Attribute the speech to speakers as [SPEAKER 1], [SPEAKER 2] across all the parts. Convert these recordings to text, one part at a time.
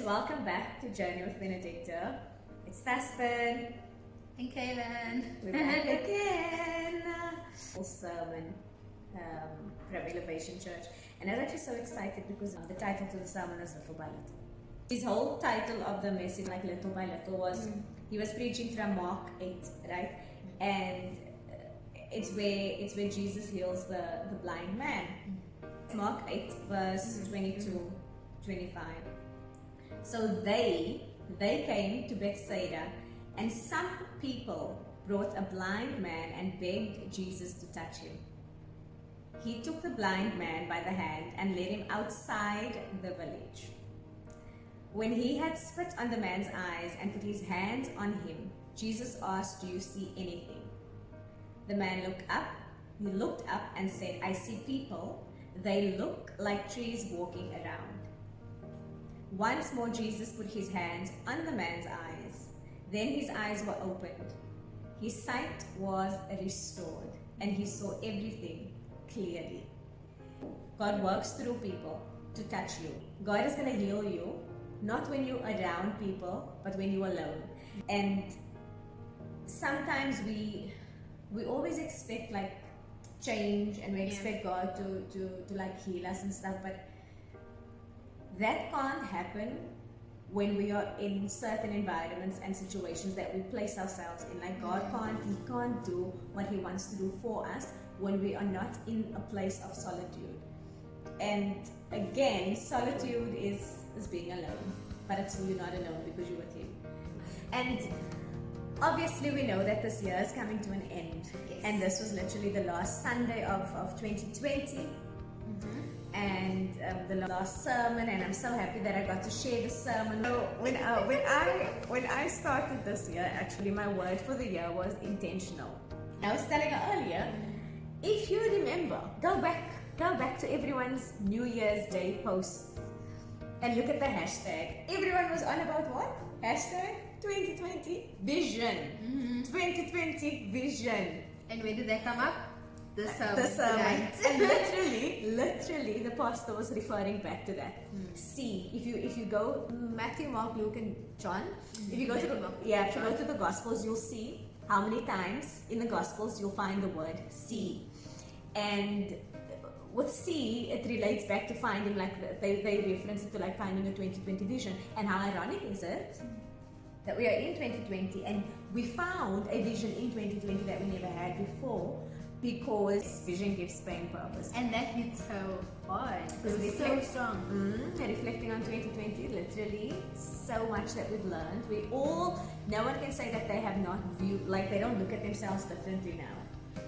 [SPEAKER 1] welcome back to Journey with Benedicta. It's Taspen
[SPEAKER 2] and Caylen.
[SPEAKER 1] We're back again. Full sermon from Elevation Church, and I was actually so excited because the title to the sermon is Little by Little. His whole title of the message, like Little by Little, was he was preaching from Mark 8, right? And it's where Jesus heals the blind man. Mark 8 verse 22, 25. So they came to Bethsaida, and some people brought a blind man and begged Jesus to touch him. He took the blind man by the hand and led him outside the village. When he had spit on the man's eyes and put his hands on him, Jesus asked, "Do you see anything?" The man He looked up and said, "I see people. They look like trees walking around." Once more Jesus put his hands on the man's eyes. Then his eyes were opened. His sight was restored, and he saw everything clearly. God works through people to touch you. God is going to heal you, not when you're around people, but when you're alone. And sometimes we always expect like change, and we expect God to like heal us and stuff, but that can't happen when we are in certain environments and situations that we place ourselves in. Like God can't do what He wants to do for us when we are not in a place of solitude. And again, solitude is being alone, but it's you're not alone because you're with Him. And obviously we know that this year is coming to an end.
[SPEAKER 2] Yes.
[SPEAKER 1] And this was literally the last Sunday of 2020. And the last sermon, and I'm so happy that I got to share the sermon. So when I started this year, actually my word for the year was intentional. I was telling her earlier, if you remember, go back to everyone's New Year's Day post and look at the hashtag. Everyone was on about what? Hashtag 2020 vision. 2020 vision.
[SPEAKER 2] And when did that come up? The sermon.
[SPEAKER 1] And literally the pastor was referring back to that. See, if you go Matthew, Mark, Luke and John, if you go to the Gospels, you'll see how many times in the Gospels you'll find the word see. And with see, it relates back to finding, like they reference it to like finding a 2020 vision. And how ironic is it that we are in 2020 and we found a vision in 2020 that we never had before, because vision gives pain purpose.
[SPEAKER 2] And that hits so hard. It's so strong.
[SPEAKER 1] Reflecting on 2020, literally so much that we've learned. No one can say that they have not viewed, like they don't look at themselves differently now.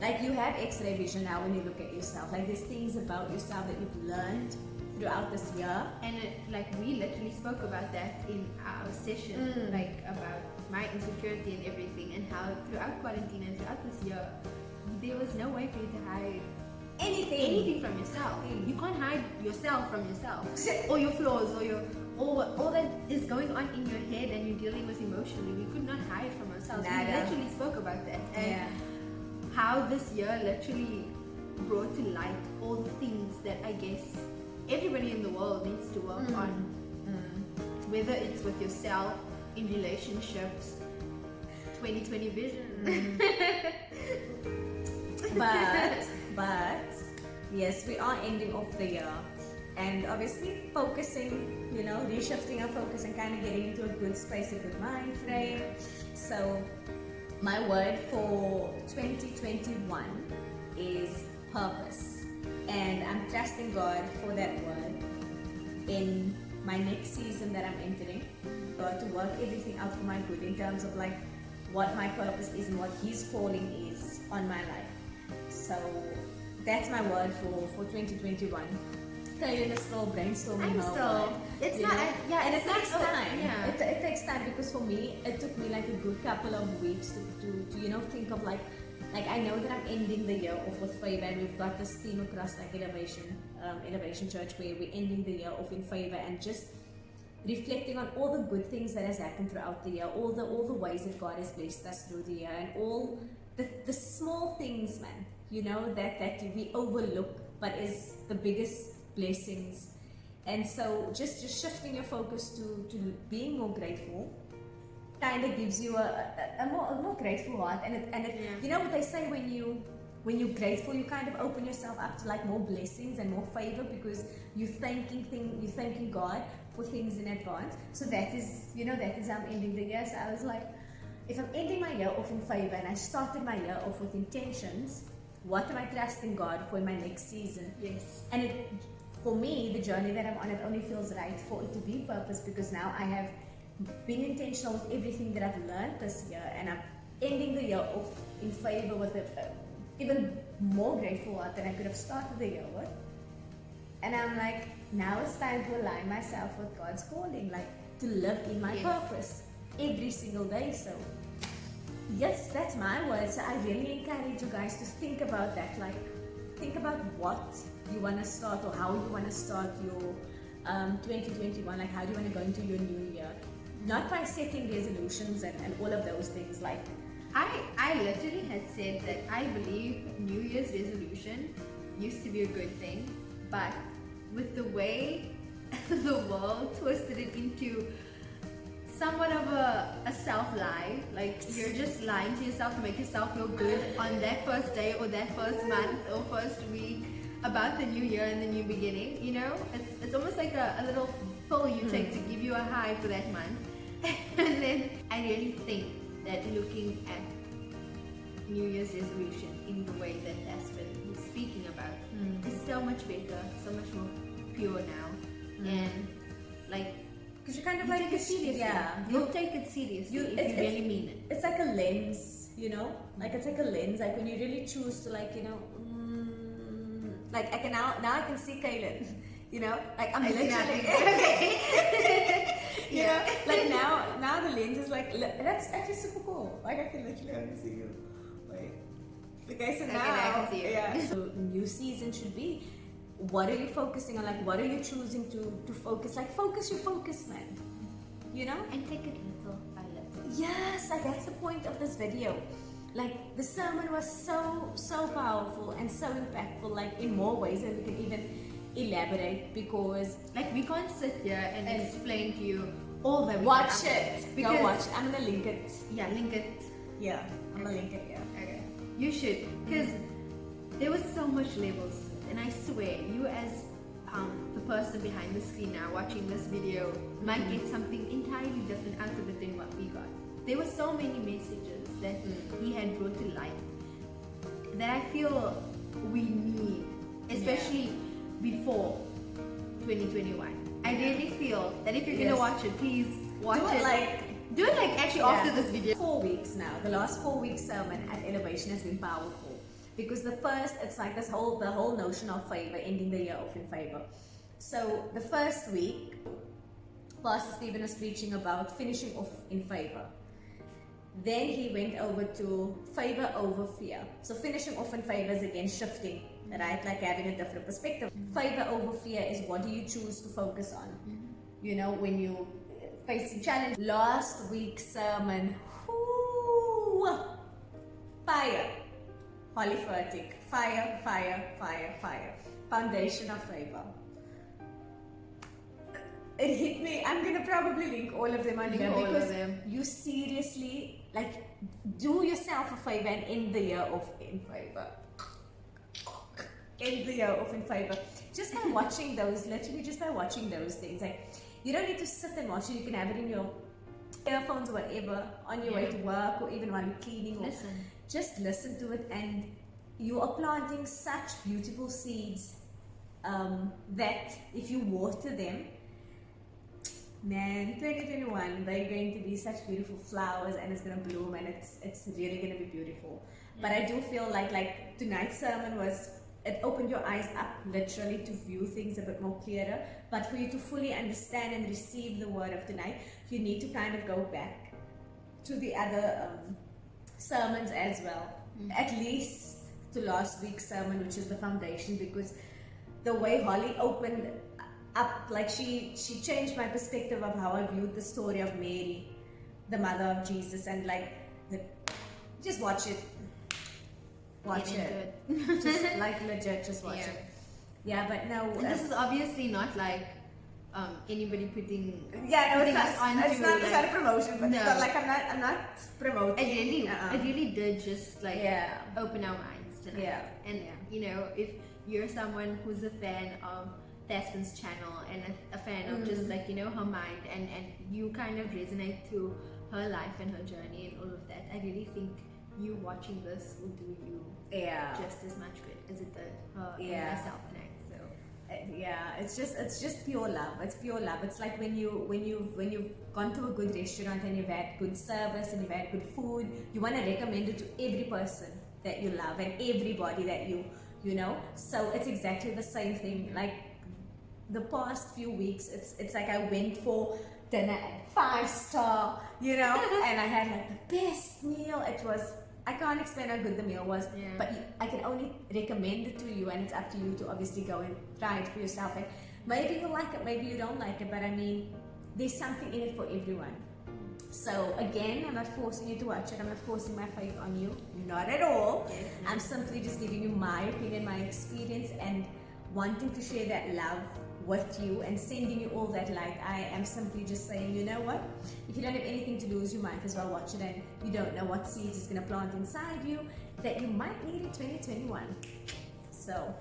[SPEAKER 1] Like you have X-ray vision now when you look at yourself. Like there's things about yourself that you've learned throughout this year.
[SPEAKER 2] And we literally spoke about that in our session, like about my insecurity and everything, and how throughout quarantine and throughout this year, there was no way for you to hide anything from yourself. You can't hide yourself from yourself, or your flaws, or all that is going on in your head and you're dealing with emotionally. We could not hide from ourselves. We literally spoke about that, and how this year literally brought to light all the things that I guess everybody in the world needs to work on, whether it's with yourself, in relationships, 2020 vision.
[SPEAKER 1] But yes, we are ending off the year, and obviously focusing, reshifting our focus and kind of getting into a good space, a good mind frame. So my word for 2021 is purpose, and I'm trusting God for that word in my next season that I'm entering. God to work everything out for my good in terms of like what my purpose is and what His calling is on my life. So that's my word for 2021. Caylen is still brainstorming her word.
[SPEAKER 2] It's not,
[SPEAKER 1] and it takes
[SPEAKER 2] not,
[SPEAKER 1] time. It takes time, because for me, it took me like a good couple of weeks to think of like I know that I'm ending the year off with favor, and we've got this theme across like Elevation Church where we're ending the year off in favor, and just reflecting on all the good things that has happened throughout the year, all the ways that God has blessed us through the year, and all the small things, man, that we overlook, but is the biggest blessings And so just shifting your focus to being more grateful kind of gives you a more grateful heart. And you know what they say, when you're grateful, you kind of open yourself up to like more blessings and more favor, because you're thanking God for things in advance. So that is I'm ending the year. So I was like, if I'm ending my year off in favor and I started my year off with intentions, what am I trusting God for in my next season?
[SPEAKER 2] Yes.
[SPEAKER 1] And for me, the journey that I'm on, it only feels right for it to be purpose, because now I have been intentional with everything that I've learned this year, and I'm ending the year off in favor with an even more grateful heart than I could have started the year with. And I'm like, now it's time to align myself with God's calling, like to live in my purpose every single day. So yes, that's my words. So I really encourage you guys to think about that. Like, think about what you want to start, or how you want to start your 2021. Like, how do you want to go into your new year? Not by setting resolutions and all of those things. Like,
[SPEAKER 2] I literally had said that I believe New Year's resolution used to be a good thing, but with the way the world twisted it into somewhat of a self-lie, like you're just lying to yourself to make yourself feel good on that first day or that first month or first week about the new year and the new beginning, you know? It's almost like a little pill you take to give you a high for that month. And then I really think that looking at New Year's resolution in the way that Aspen is speaking about is so much better, so much more pure now. And like,
[SPEAKER 1] because you kind of
[SPEAKER 2] you
[SPEAKER 1] like
[SPEAKER 2] take it seriously.
[SPEAKER 1] Yeah,
[SPEAKER 2] You'll take it seriously if you really mean it.
[SPEAKER 1] It's like a lens, you know? Like, it's like a lens. Like, when you really choose to, like, you know, like I can now I can see Caylen, you know? Like, I'm literally you know, like now the lens is like, that's actually super cool. Like, I can literally only see you. Wait. Okay, so now
[SPEAKER 2] I can see you.
[SPEAKER 1] Yeah. So new season should be, what are you focusing on? Like, what are you choosing to focus? Like, focus your focus, man. You know?
[SPEAKER 2] And take it little by little.
[SPEAKER 1] Yes, like that's the point of this video. Like, the sermon was so powerful and so impactful, like in more ways than we can even elaborate, because
[SPEAKER 2] like we can't sit here and explain to you all that we
[SPEAKER 1] watch
[SPEAKER 2] can.
[SPEAKER 1] it. Go watch it. I'm gonna link it.
[SPEAKER 2] Yeah, link it.
[SPEAKER 1] Yeah, I'm gonna link it. Yeah.
[SPEAKER 2] Okay. You should, because there was so much levels to it, and I swear, you as the person behind the screen now watching this video might get something entirely different out of it than what we got. There were so many messages that he had brought to light that I feel we need, especially before 2021. I really feel that if you're gonna watch it, please watch it. Do it like actually after this video.
[SPEAKER 1] 4 weeks now. The last 4 weeks sermon at Elevation has been powerful, because the first, it's like the whole notion of favor, ending the year off in favor. So the first week, Pastor Stephen was preaching about finishing off in favor. Then he went over to favor over fear. So finishing off in favor is again shifting, right? Like having a different perspective. Favor over fear is, what do you choose to focus on? You know, when you facing challenge. Last week's sermon, fire. Polyphatic. Fire, fire, fire, fire. Foundation of favor. It hit me. I'm gonna probably link all of them on here, because you seriously, like, do yourself a favor and end the year off in favor. End the year off in favor. Just by watching those, literally just by watching those things. Like, you don't need to sit and watch it. You can have it in your earphones or whatever, on your way to work, or even while you're cleaning.
[SPEAKER 2] Listen.
[SPEAKER 1] Just listen to it, and you are planting such beautiful seeds that if you water them, man, 2021, they're going to be such beautiful flowers, and it's going to bloom, and it's really going to be beautiful. But I do feel like tonight's sermon was, it opened your eyes up literally to view things a bit more clearer. But for you to fully understand and receive the word of tonight, you need to kind of go back to the other sermons as well. At least to last week's sermon, which is the foundation, because the way Holly opened up, like she changed my perspective of how I viewed the story of Mary, the mother of Jesus, and like just watch it. Watch it. Just like legit, just watch it. Yeah, but no.
[SPEAKER 2] And this is obviously not like anybody putting
[SPEAKER 1] Yeah, no,
[SPEAKER 2] putting
[SPEAKER 1] it's
[SPEAKER 2] us
[SPEAKER 1] not,
[SPEAKER 2] onto,
[SPEAKER 1] it's not a promotion, but
[SPEAKER 2] no.
[SPEAKER 1] it's not like I'm not promoting.
[SPEAKER 2] It really did just like
[SPEAKER 1] Yeah.
[SPEAKER 2] open our minds tonight.
[SPEAKER 1] Yeah.
[SPEAKER 2] And you know, if you're someone who's a fan of Tasman's channel and a fan of just like, you know, her mind, and you kind of resonate to her life and her journey and all of that, I really think you watching this will do you just as much good as it did her and myself tonight. So
[SPEAKER 1] it's just pure love. It's pure love. It's like when you've gone to a good restaurant and you've had good service and you've had good food, you want to recommend it to every person that you love and everybody that you know. So it's exactly the same thing. Like the past few weeks, it's like I went for dinner at 5-star, you know, and I had like the best meal. It was, I can't explain how good the meal was, but I can only recommend it to you, and it's up to you to obviously go and try it for yourself. And maybe you like it, maybe you don't like it, but I mean, there's something in it for everyone. So again, I'm not forcing you to watch it. I'm not forcing my faith on you, not at all. I'm simply just giving you my opinion, my experience, and wanting to share that love with you and sending you all that light. I am simply just saying, you know what, if you don't have anything to lose, you might as well watch it, and you don't know what seeds it's going to plant inside you that you might need in 2021. So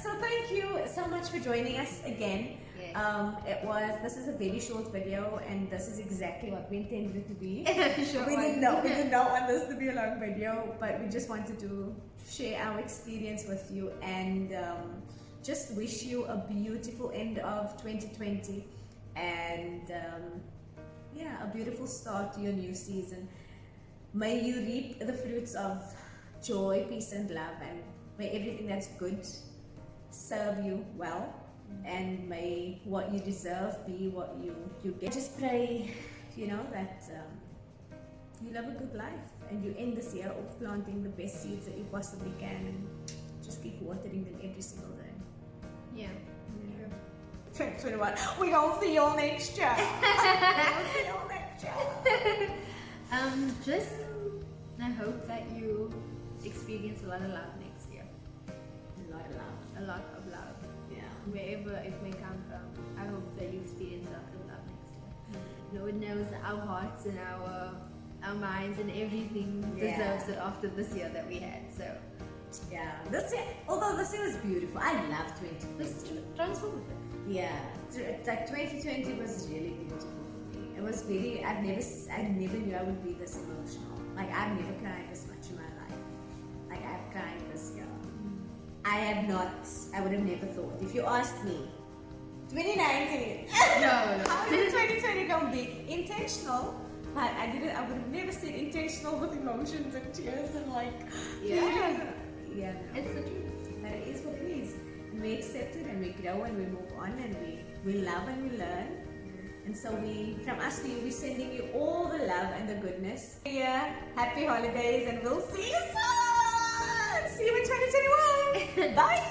[SPEAKER 1] so thank you so much for joining us again. This is a very short video, and this is exactly what we intended it to be. We did not want this to be a long video, but we just wanted to share our experience with you, and just wish you a beautiful end of 2020, and a beautiful start to your new season. May you reap the fruits of joy, peace and love, and may everything that's good serve you well, and may what you deserve be what you get. Just pray, you know, that you live a good life, and you end this year off planting the best seeds that you possibly can, and just keep watering them every single day. 2021, we gonna see you next year.
[SPEAKER 2] Just I hope that you experience a lot of love next year. A lot of love. Wherever it may come from, I hope that you experience a lot of love next year. Lord knows our hearts and our minds and everything deserves it after this year that we had. So
[SPEAKER 1] this year, although this year was beautiful, I love 2020.
[SPEAKER 2] It's transformative.
[SPEAKER 1] Like 2020 was really beautiful for me. It was very, I never knew I would be this emotional. Like I've never cried this much in my life. Like I've cried this year. I would have never thought. If you asked me, 2019,
[SPEAKER 2] no.
[SPEAKER 1] How is 2020 gonna be? Intentional, but I would have never said intentional with emotions and tears and like,
[SPEAKER 2] It's the truth.
[SPEAKER 1] But it is what it is. And we accept it, and we grow, and we move on, and we love and we learn. And so from us to you, we're sending you all the love and the goodness. Happy holidays, and we'll see you soon. See you in 2021. Bye.